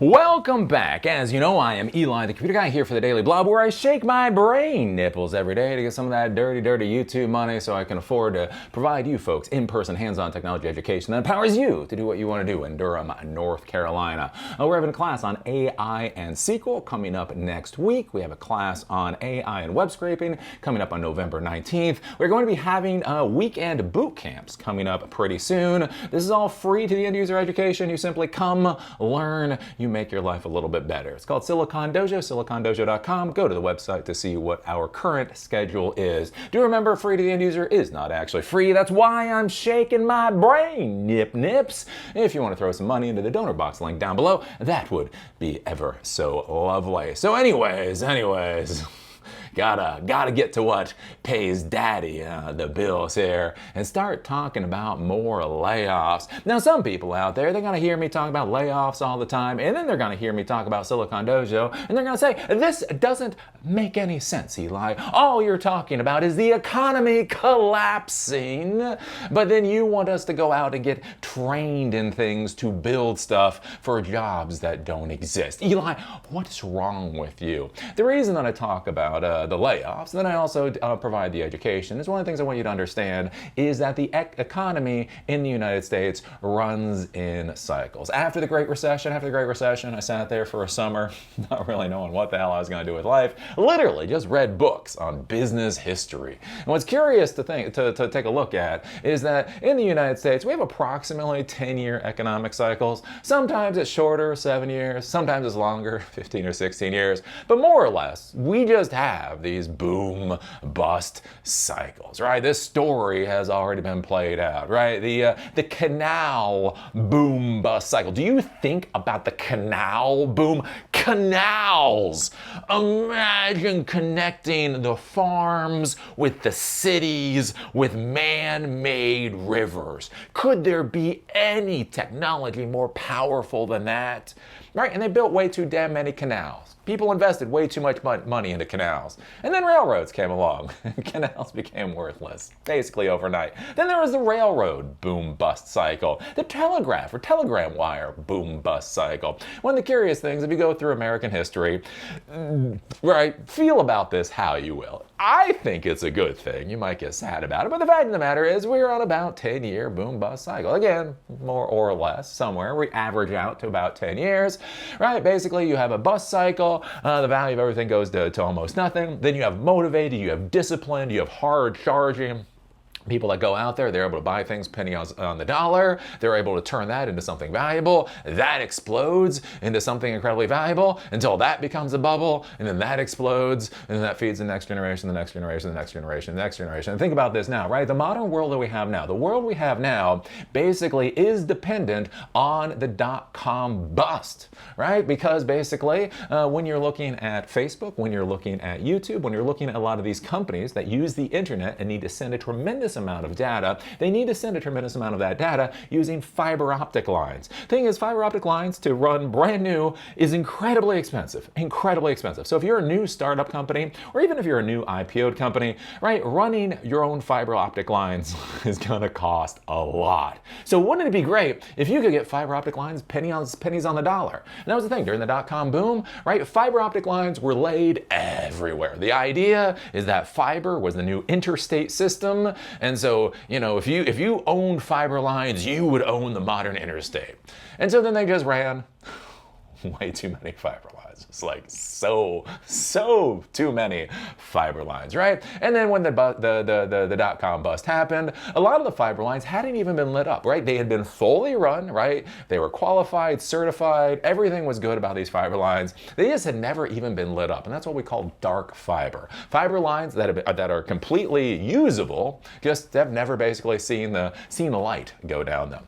Welcome back. As you know, I am Eli, the computer guy, here for the Daily Blob, where I shake my brain nipples every day to get some of that dirty YouTube money so I can afford to provide you folks in-person, hands-on technology education that empowers you to do what you want to do in Durham, North Carolina. We're having a class on AI and SQL coming up next week. We have a class on AI and web scraping coming up on November 19th. We're going to be having weekend boot camps coming up pretty soon. This is all free to the end-user education. You simply come, learn, you make your life a little bit better. It's called Silicon Dojo, silicondojo.com. Go to the website to see what our current schedule is. Do remember, free to the end user is not actually free. That's why I'm shaking my brain, nips. If you want to throw some money into the donor box link down below, that would be ever so lovely. So anyways, gotta get to what pays daddy the bills here and start talking about more layoffs. Now, some people out there, they're gonna hear me talk about layoffs all the time, and then they're gonna hear me talk about Silicon Dojo, and they're gonna say, this doesn't make any sense, Eli. All you're talking about is the economy collapsing, but then you want us to go out and get trained in things to build stuff for jobs that don't exist. Eli, what's wrong with you? The reason that I talk about the layoffs, and then I also provide the education, is one of the things I want you to understand is that the economy in the United States runs in cycles. After the Great Recession, I sat there for a summer, not really knowing what the hell I was going to do with life. Literally just read books on business history. And what's curious to take a look at is that in the United States, we have approximately 10-year economic cycles. Sometimes it's shorter, 7 years. Sometimes it's longer, 15 or 16 years. But more or less, we just have these boom bust cycles, right? This story has already been played out, right? The canal boom bust cycle. Do you think about the canal boom? Canals! Imagine connecting the farms with the cities with man-made rivers. Could there be any technology more powerful than that? Right? And they built way too damn many canals. People invested way too much money into canals. And then railroads came along. Canals became worthless, basically overnight. Then there was the railroad boom-bust cycle. The telegraph or telegram wire boom-bust cycle. One of the curious things, if you go through American history, right, feel about this how you will. I think it's a good thing. You might get sad about it, but the fact of the matter is we're on about 10-year boom-bust cycle. Again, more or less, somewhere. We average out to about 10 years, right? Basically, you have a bust cycle. The value of everything goes to almost nothing. Then you have motivated, you have disciplined, you have hard charging. People that go out there, they're able to buy things penny on the dollar. They're able to turn that into something valuable. That explodes into something incredibly valuable until that becomes a bubble, and then that explodes, and then that feeds the next generation, the next generation, the next generation, the next generation. And think about this now, right? The modern world that we have now, the world we have now basically is dependent on the dot-com bust, right? Because basically, when you're looking at Facebook, when you're looking at YouTube, when you're looking at a lot of these companies that use the internet and need to send a tremendous amount of data, they need to send a tremendous amount of that data using fiber optic lines. Thing is, fiber optic lines to run brand new is incredibly expensive, So if you're a new startup company, or even if you're a new IPO'd company, right, running your own fiber optic lines is gonna cost a lot. So wouldn't it be great if you could get fiber optic lines pennies on the dollar? And that was the thing, during the dot-com boom, right, fiber optic lines were laid everywhere. The idea is that fiber was the new interstate system. And so, you know, if you owned fiber lines, you would own the modern interstate. And so then they just ran way too many fiber lines. It's like so too many fiber lines, right? And then when the dot-com bust happened, a lot of the fiber lines hadn't even been lit up, right? They had been fully run, right? They were qualified, certified, everything was good about these fiber lines. They just had never even been lit up, and that's what we call dark fiber. Fiber lines that are completely usable, just have never basically seen the light go down them.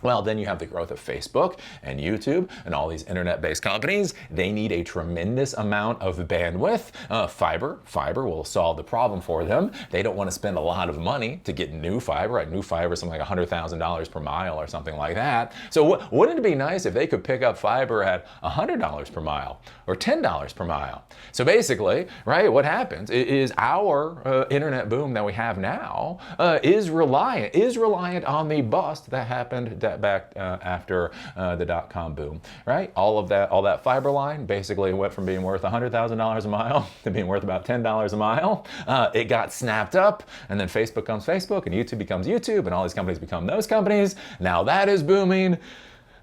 Well, then you have the growth of Facebook and YouTube and all these internet-based companies. They need a tremendous amount of bandwidth. Fiber will solve the problem for them. They don't want to spend a lot of money to get new fiber. Right? New fiber is something like $100,000 per mile or something like that. So wouldn't it be nice if they could pick up fiber at $100 per mile or $10 per mile? So basically, right, what happens is our internet boom that we have now is reliant on the bust that happened back after the dot-com boom, right? All that fiber line basically went from being worth $100,000 a mile to being worth about $10 a mile. It got snapped up, and then Facebook becomes Facebook, and YouTube becomes YouTube, and all these companies become those companies. Now that is booming.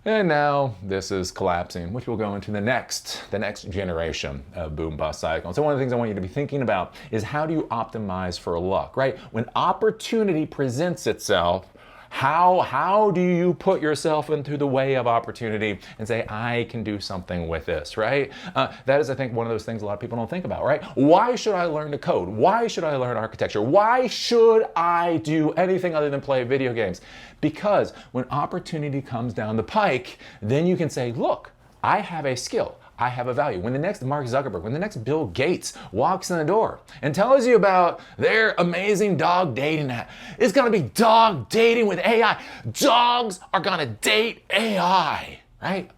And now this is collapsing, which will go into the next generation of boom bust cycle. So one of the things I want you to be thinking about is, how do you optimize for luck, right? When opportunity presents itself, how do you put yourself into the way of opportunity and say, I can do something with this, right? That is, I think, one of those things a lot of people don't think about, right? Why should I learn to code? Why should I learn architecture? Why should I do anything other than play video games? Because when opportunity comes down the pike, then you can say, look, I have a skill. I have a value. When the next Mark Zuckerberg, when the next Bill Gates walks in the door and tells you about their amazing dog dating app, it's gonna be dog dating with AI. Dogs are gonna date AI, right?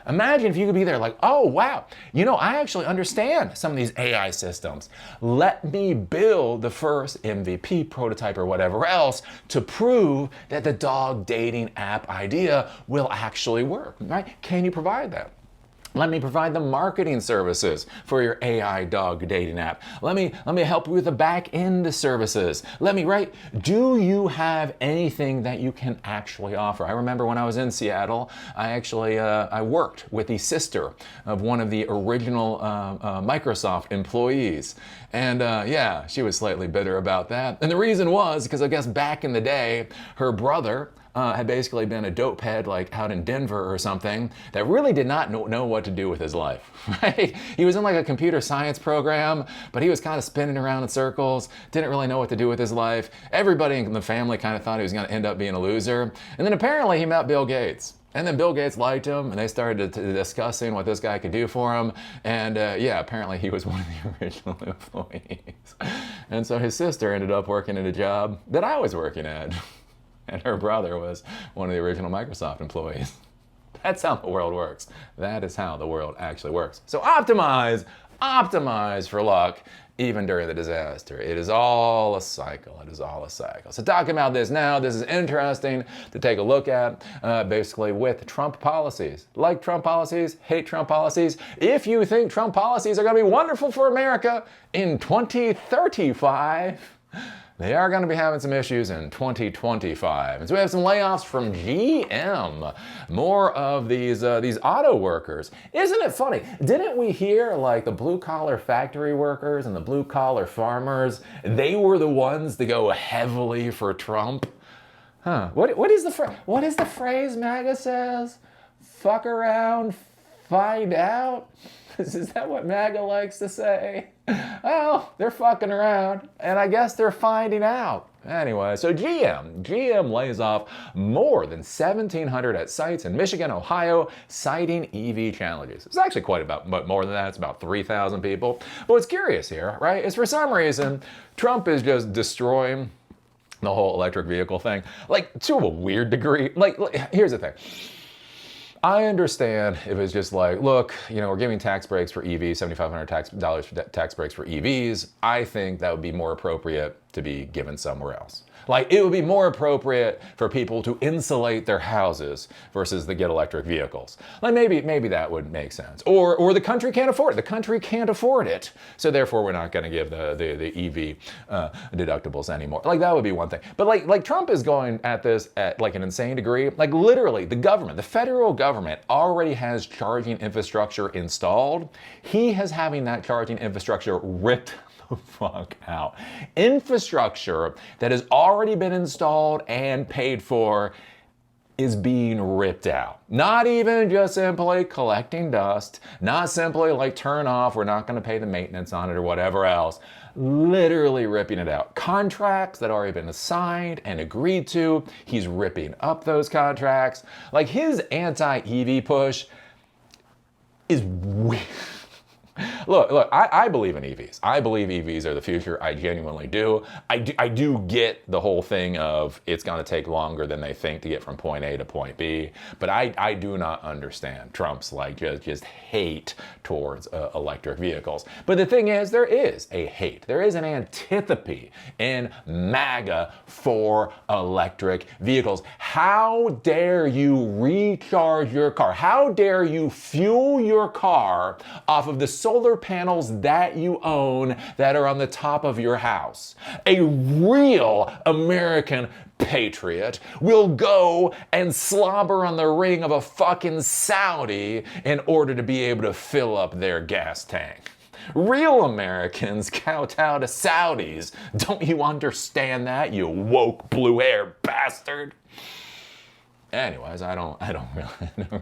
Imagine if you could be there like, oh, wow, I actually understand some of these AI systems. Let me build the first MVP prototype or whatever else to prove that the dog dating app idea will actually work, right? Can you provide that? Let me provide the marketing services for your AI dog dating app. Let me help you with the back end services. Do you have anything that you can actually offer? I remember when I was in Seattle, I worked with the sister of one of the original Microsoft employees. And she was slightly bitter about that. And the reason was because I guess back in the day, her brother had basically been a dope head like out in Denver or something that really did not know what to do with his life, right? He was in like a computer science program, but he was kind of spinning around in circles, didn't really know what to do with his life. Everybody in the family kind of thought he was going to end up being a loser. And then apparently he met Bill Gates. And then Bill Gates liked him, and they started discussing what this guy could do for him. And apparently he was one of the original employees. And so his sister ended up working at a job that I was working at. And her brother was one of the original Microsoft employees. That's how the world works. That is how the world actually works. So optimize for luck, even during the disaster. It is all a cycle. It is all a cycle. So talking about this now, this is interesting to take a look at, basically with Trump policies. Like Trump policies, hate Trump policies. If you think Trump policies are going to be wonderful for America in 2035, they are going to be having some issues in 2025. And so we have some layoffs from GM. More of these auto workers. Isn't it funny? Didn't we hear like the blue-collar factory workers and the blue-collar farmers, they were the ones to go heavily for Trump? Huh. What is the phrase MAGA says? Fuck around, find out? Is that what MAGA likes to say? Well, they're fucking around, and I guess they're finding out. Anyway, so GM lays off more than 1,700 at sites in Michigan, Ohio, citing EV challenges. It's actually quite about more than that. It's about 3,000 people. But what's curious here, right, is for some reason, Trump is just destroying the whole electric vehicle thing, like to a weird degree. Like here's the thing. I understand if it's just like, look, we're giving tax breaks for EVs, $7,500 tax breaks for EVs. I think that would be more appropriate to be given somewhere else. Like, it would be more appropriate for people to insulate their houses versus to get electric vehicles. Like, maybe that would make sense. Or the country can't afford it. The country can't afford it. So therefore, we're not going to give the EV deductibles anymore. Like, that would be one thing. But like Trump is going at this at like an insane degree. Like, literally, the federal government already has charging infrastructure installed. He is having that charging infrastructure ripped the fuck out. Infrastructure that has already been installed and paid for is being ripped out. Not even just simply collecting dust, not simply like turn off, we're not going to pay the maintenance on it or whatever else. Literally ripping it out. Contracts that already been signed and agreed to, he's ripping up those contracts. Like, his anti-EV push is weird. Look, I believe in EVs. I believe EVs are the future. I genuinely do. I do get the whole thing of it's going to take longer than they think to get from point A to point B, but I do not understand Trump's like just hate towards electric vehicles. But the thing is, there is a hate. There is an antipathy in MAGA for electric vehicles. How dare you recharge your car? How dare you fuel your car off of the solar panels that you own that are on the top of your house? A real American patriot will go and slobber on the ring of a fucking Saudi in order to be able to fill up their gas tank. Real Americans kowtow to Saudis. Don't you understand that, you woke blue-haired bastard? Anyways, I don't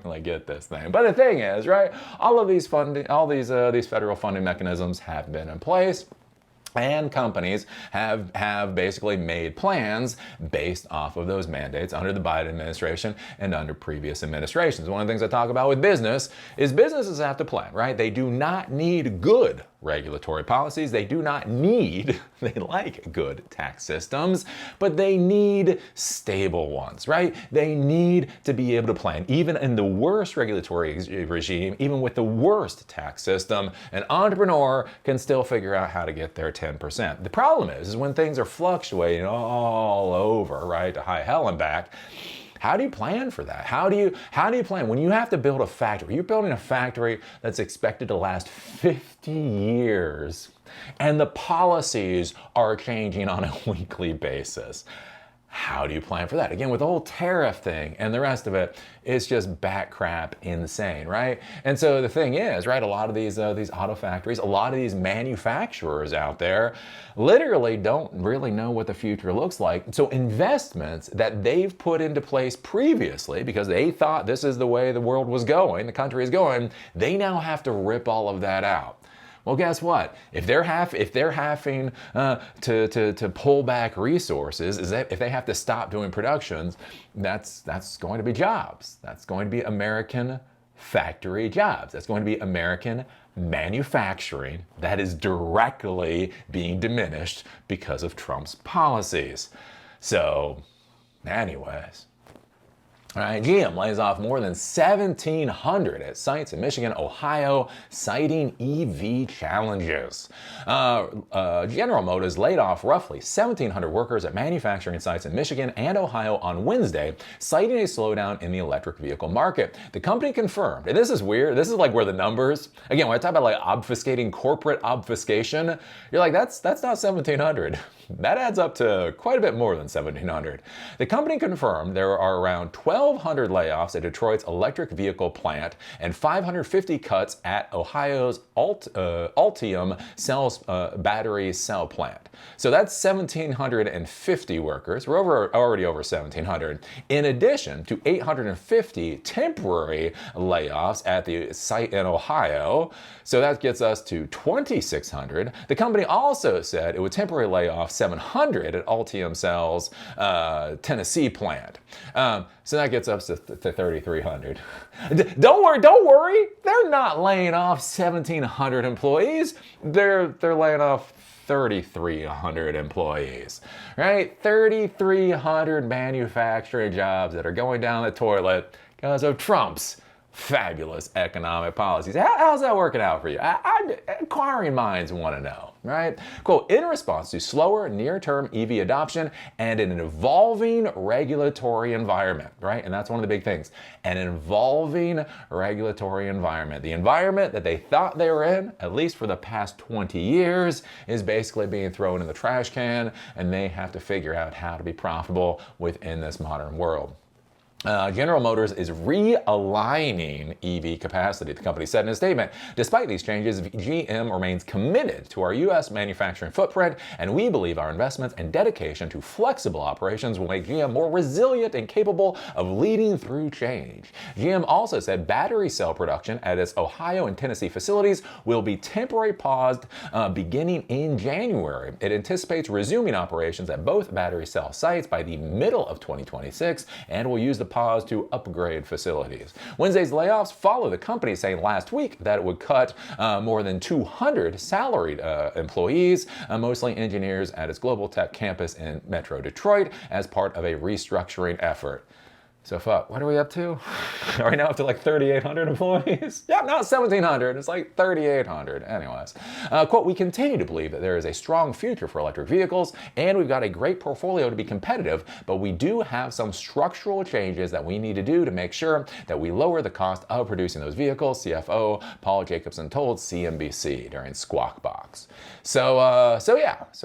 really get this thing. But the thing is, right? All of these federal funding mechanisms have been in place. And companies have basically made plans based off of those mandates under the Biden administration and under previous administrations. One of the things I talk about with business is businesses have to plan, right? They do not need good regulatory policies. They do not need, they like good tax systems, but they need stable ones, right? They need to be able to plan. Even in the worst regulatory regime, even with the worst tax system, an entrepreneur can still figure out how to get their 10%. The problem is when things are fluctuating all over, right, to high hell and back, how do you plan for that? How do you plan when you have to build a factory? You're building a factory that's expected to last 50 years, and the policies are changing on a weekly basis. How do you plan for that? Again, with the whole tariff thing and the rest of it, it's just bat crap insane, right? And so the thing is, right, a lot of these auto factories, a lot of these manufacturers out there literally don't really know what the future looks like. So investments that they've put into place previously because they thought this is the way the world was going, the country is going, they now have to rip all of that out. Well, guess what? If they're having to pull back resources, if they have to stop doing productions, that's going to be jobs. That's going to be American factory jobs. That's going to be American manufacturing that is directly being diminished because of Trump's policies. So, anyways. All right, GM lays off more than 1,700 at sites in Michigan, Ohio, citing EV challenges. General Motors laid off roughly 1,700 workers at manufacturing sites in Michigan and Ohio on Wednesday, citing a slowdown in the electric vehicle market. The company confirmed, and this is weird, this is like where the numbers, again, when I talk about like obfuscating, corporate obfuscation, you're like, that's not 1,700. That adds up to quite a bit more than 1,700. The company confirmed there are around 1,200 layoffs at Detroit's electric vehicle plant and 550 cuts at Ohio's Ultium battery cell plant. So that's 1,750 workers. We're already over 1,700. In addition to 850 temporary layoffs at the site in Ohio. So that gets us to 2,600. The company also said it would temporarily lay off 700 at Ultium Cell's Tennessee plant. So that gets us to 3,300. Don't worry. They're not laying off 1,700 employees. They're laying off 3,300 employees, right? 3,300 manufacturing jobs that are going down the toilet because of Trump's fabulous economic policies. How's that working out for you? Inquiring minds want to know, right? Quote, in response to slower near-term EV adoption and an evolving regulatory environment, right? And that's one of the big things, an evolving regulatory environment. The environment that they thought they were in, at least for the past 20 years, is basically being thrown in the trash can, and they have to figure out how to be profitable within this modern world. General Motors is realigning EV capacity, the company said in a statement. Despite these changes, GM remains committed to our U.S. manufacturing footprint, and we believe our investments and dedication to flexible operations will make GM more resilient and capable of leading through change. GM also said battery cell production at its Ohio and Tennessee facilities will be temporarily paused beginning in January. It anticipates resuming operations at both battery cell sites by the middle of 2026 and will use the pause to upgrade facilities. Wednesday's layoffs follow the company saying last week that it would cut more than 200 salaried employees, mostly engineers at its global tech campus in Metro Detroit, as part of a restructuring effort. So fuck, what are we up to? Are we now up to like 3,800 employees? Yep, not 1,700, it's like 3,800. Anyways, quote, we continue to believe that there is a strong future for electric vehicles and we've got a great portfolio to be competitive, but we do have some structural changes that we need to do to make sure that we lower the cost of producing those vehicles, CFO Paul Jacobson told CNBC during Squawk Box. So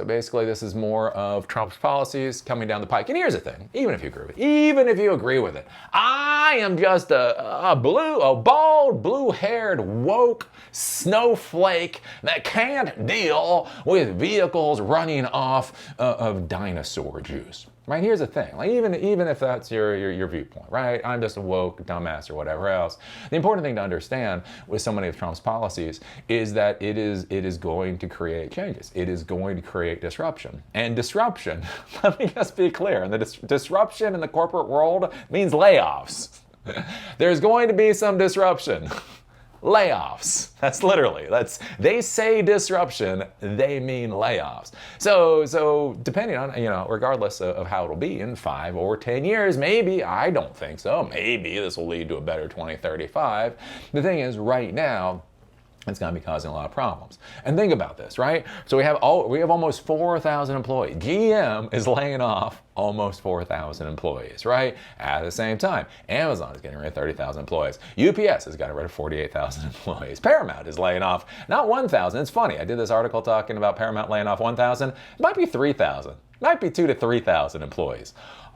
basically this is more of Trump's policies coming down the pike. And here's the thing, even if you agree with it, I am just a bald, blue-haired, woke snowflake that can't deal with vehicles running off of dinosaur juice. Right, here's the thing, like even if that's your viewpoint, right? I'm just a woke dumbass or whatever else. The important thing to understand with so many of Trump's policies is that it is going to create changes. It is going to create disruption. And disruption, let me just be clear, and the disruption in the corporate world means layoffs. There's going to be some disruption. Layoffs. They say disruption, they mean layoffs. So depending on, regardless of how it'll be in 5 or 10 years, maybe, I don't think so, maybe this will lead to a better 2035. The thing is, right now, it's going to be causing a lot of problems. And think about this, right? So we have almost 4,000 employees. GM is laying off almost 4,000 employees, right? At the same time, Amazon is getting rid of 30,000 employees. UPS has gotten rid of 48,000 employees. Paramount is laying off not 1,000. It's funny. I did this article talking about Paramount laying off 1,000. It might be 3,000. It might be 2,000 to 3,000 employees.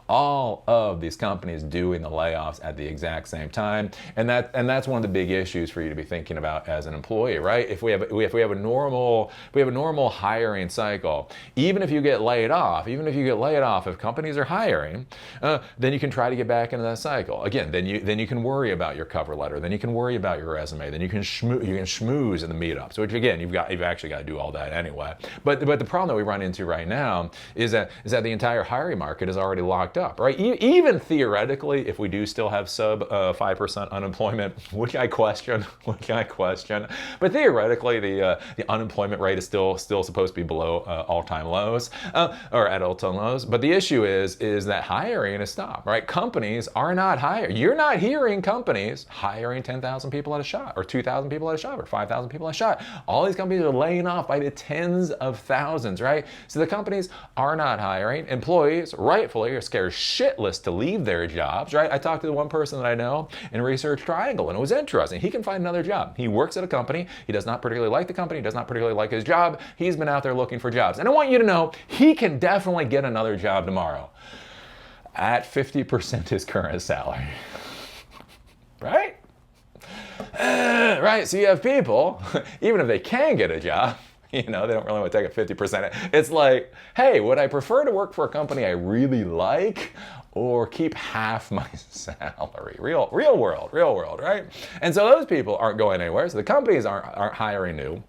All of these companies doing the layoffs at the exact same time, and that's one of the big issues for you to be thinking about as an employee, right? If we have a normal hiring cycle, even if you get laid off, if companies are hiring, then you can try to get back into that cycle again. Then you can worry about your cover letter, then you can worry about your resume, then you can schmooze in the meetups, which again you've actually got to do all that anyway. But the problem that we run into right now is that the entire hiring market is already locked up, right? Even theoretically, if we do still have sub 5% unemployment, which I question, but theoretically the unemployment rate is still supposed to be below all-time lows, or at all-time lows. But the issue is that hiring is stopped, right? Companies are not hiring. You're not hearing companies hiring 10,000 people at a shot, or 2,000 people at a shot, or 5,000 people at a shot. All these companies are laying off by the tens of thousands, right? So the companies are not hiring. Employees, rightfully, are scared shitless to leave their jobs, right? I talked to the one person that I know in Research Triangle, and it was interesting. He can find another job. He works at a company. He does not particularly like the company. He does not particularly like his job. He's been out there looking for jobs. And I want you to know, he can definitely get another job tomorrow at 50% his current salary. Right? Right, so you have people, even if they can get a job, they don't really want to take a 50%. It's like, hey, would I prefer to work for a company I really like or keep half my salary? Real world, right? And so those people aren't going anywhere. So the companies aren't hiring new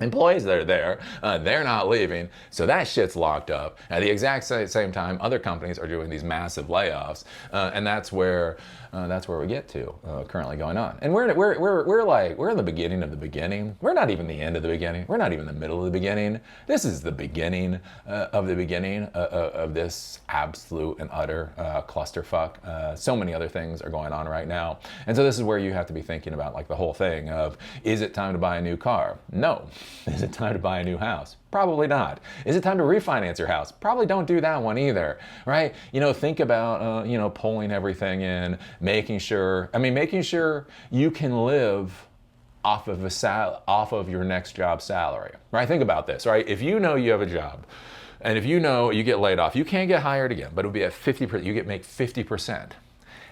employees that are there, they're not leaving, so that shit's locked up. At the exact same time, other companies are doing these massive layoffs, and that's where we get to currently going on. And we're in the beginning of the beginning. We're not even the end of the beginning. We're not even the middle of the beginning. This is the beginning of the beginning of this absolute and utter clusterfuck. So many other things are going on right now, and so this is where you have to be thinking about like the whole thing of: is it time to buy a new car? No. Is it time to buy a new house? Probably not. Is it time to refinance your house? Probably don't do that one either, right? Think about, pulling everything in, making sure you can live off of your next job salary, right? Think about this, right? If you know you have a job, and if you know you get laid off, you can't get hired again, but it'll be at 50%, you make 50%.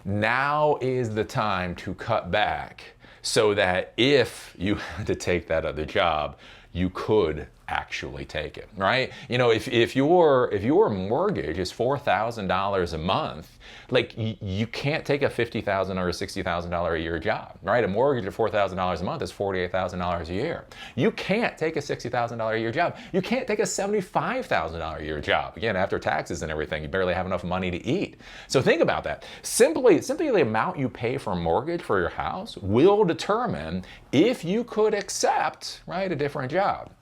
Now is the time to cut back so that if you had to take that other job, you could actually take it, right? You know, if your mortgage is $4,000 a month, like you can't take a $50,000 or a $60,000 a year job, right? A mortgage of $4,000 a month is $48,000 a year. You can't take a $60,000 a year job. You can't take a $75,000 a year job. Again, after taxes and everything, you barely have enough money to eat. So think about that. Simply the amount you pay for a mortgage for your house will determine if you could accept, right, a different job.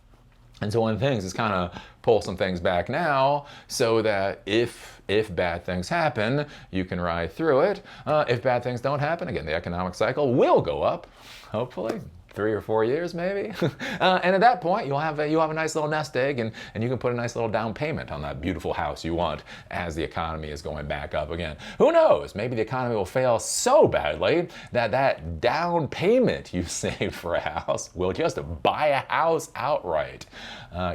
And so one of the things is kind of pull some things back now so that if bad things happen, you can ride through it. If bad things don't happen, again, the economic cycle will go up, hopefully. 3 or 4 years maybe. And at that point, you'll have a nice little nest egg and you can put a nice little down payment on that beautiful house you want as the economy is going back up again. Who knows? Maybe the economy will fail so badly that that down payment you saved for a house will just buy a house outright.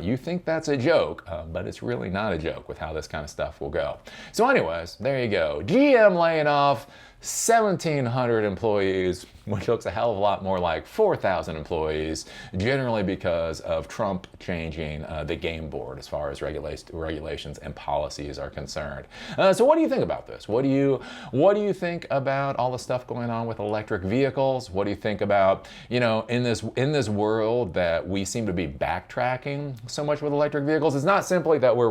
You think that's a joke, but it's really not a joke with how this kind of stuff will go. So anyways, there you go. GM laying off 1,700 employees, which looks a hell of a lot more like 4,000 employees, generally because of Trump changing the game board as far as regulations and policies are concerned. So what do you think about this? What do you think about all the stuff going on with electric vehicles? What do you think about, you know, in this world that we seem to be backtracking so much with electric vehicles? It's not simply that we're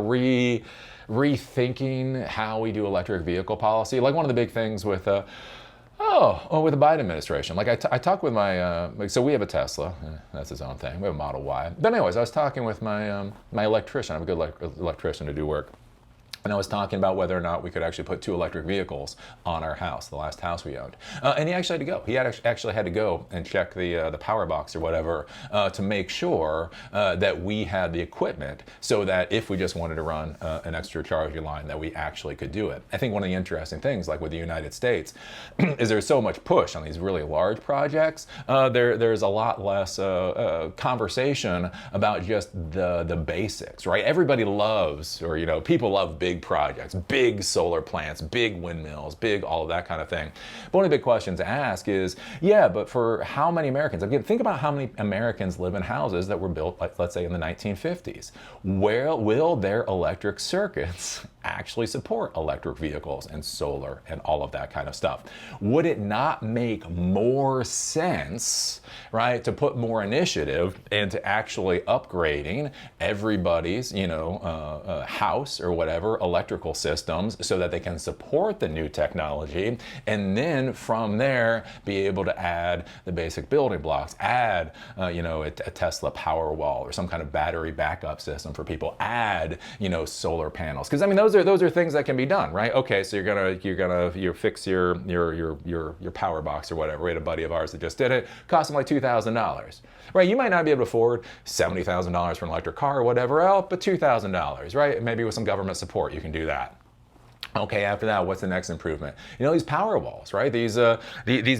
rethinking how we do electric vehicle policy. Like one of the big things with with the Biden administration. Like I talked with my, so we have a Tesla, that's his own thing. We have a Model Y. But anyways, I was talking with my electrician. I have a good electrician to do work. And I was talking about whether or not we could actually put 2 electric vehicles on our house, the last house we owned. And he actually had to go. He actually had to go and check the power box or whatever to make sure that we had the equipment so that if we just wanted to run an extra charging line, that we actually could do it. I think one of the interesting things, like with the United States, is there's so much push on these really large projects. There's a lot less conversation about just the basics, right? Everybody loves, or, you know, people love big projects, big solar plants, big windmills, big all of that kind of thing. But one of the big questions to ask is, yeah, but for how many Americans? Again, think about how many Americans live in houses that were built, like, let's say, in the 1950s. Where will their electric circuits actually support electric vehicles and solar and all of that kind of stuff? Would it not make more sense, right, to put more initiative into actually upgrading everybody's, you know, house or whatever electrical systems so that they can support the new technology, and then from there be able to add the basic building blocks, add you know, a Tesla power wall or some kind of battery backup system for people, add, you know, solar panels, because I mean those are things that can be done, right? Okay, so you fix your power box or whatever. We had a buddy of ours that just did it. Cost him like $2,000, right? You might not be able to afford $70,000 for an electric car or whatever else, but $2,000, right? Maybe with some government support you can do that. Okay, after that, what's the next improvement? You know, these power walls, right? These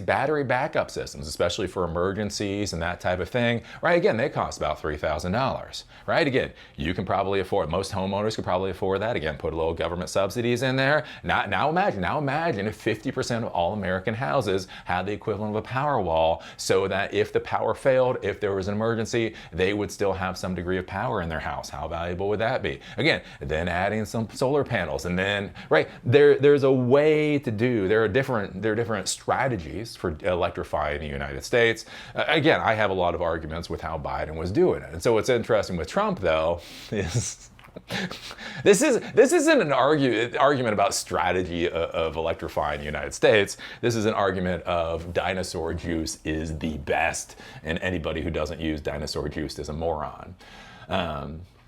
battery backup systems, especially for emergencies and that type of thing, right? Again, they cost about $3,000, right? Again, you can probably afford, most homeowners could probably afford that. Again, put a little government subsidies in there. Now imagine if 50% of all American houses had the equivalent of a power wall, so that if the power failed, if there was an emergency, they would still have some degree of power in their house. How valuable would that be? Again, then adding some solar panels, and then, right, there's a way to do, there are different strategies for electrifying the United States. Again, I have a lot of arguments with how Biden was doing it. And so what's interesting with Trump, though, is this isn't an argument about strategy of electrifying the United States. This is an argument of dinosaur juice is the best, and anybody who doesn't use dinosaur juice is a moron.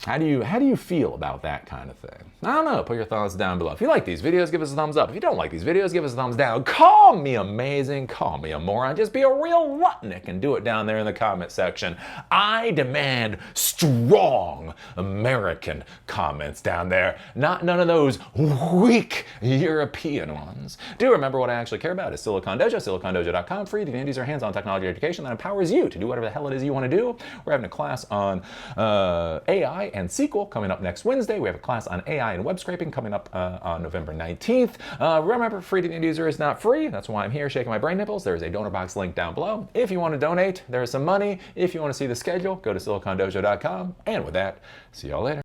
How do you feel about that kind of thing? I don't know. Put your thoughts down below. If you like these videos, give us a thumbs up. If you don't like these videos, give us a thumbs down. Call me amazing. Call me a moron. Just be a real Lutnick and do it down there in the comment section. I demand strong American comments down there, not none of those weak European ones. Do remember what I actually care about is Silicon Dojo, silicondojo.com. Free to use our hands-on technology education that empowers you to do whatever the hell it is you want to do. We're having a class on AI and SQL coming up next Wednesday. We have a class on AI and web scraping coming up on November 19th. Remember, free to the end user is not free. That's why I'm here shaking my brain nipples. There's a donor box link down below. If you want to donate, there's some money. If you want to see the schedule, go to silicondojo.com. And with that, see y'all later.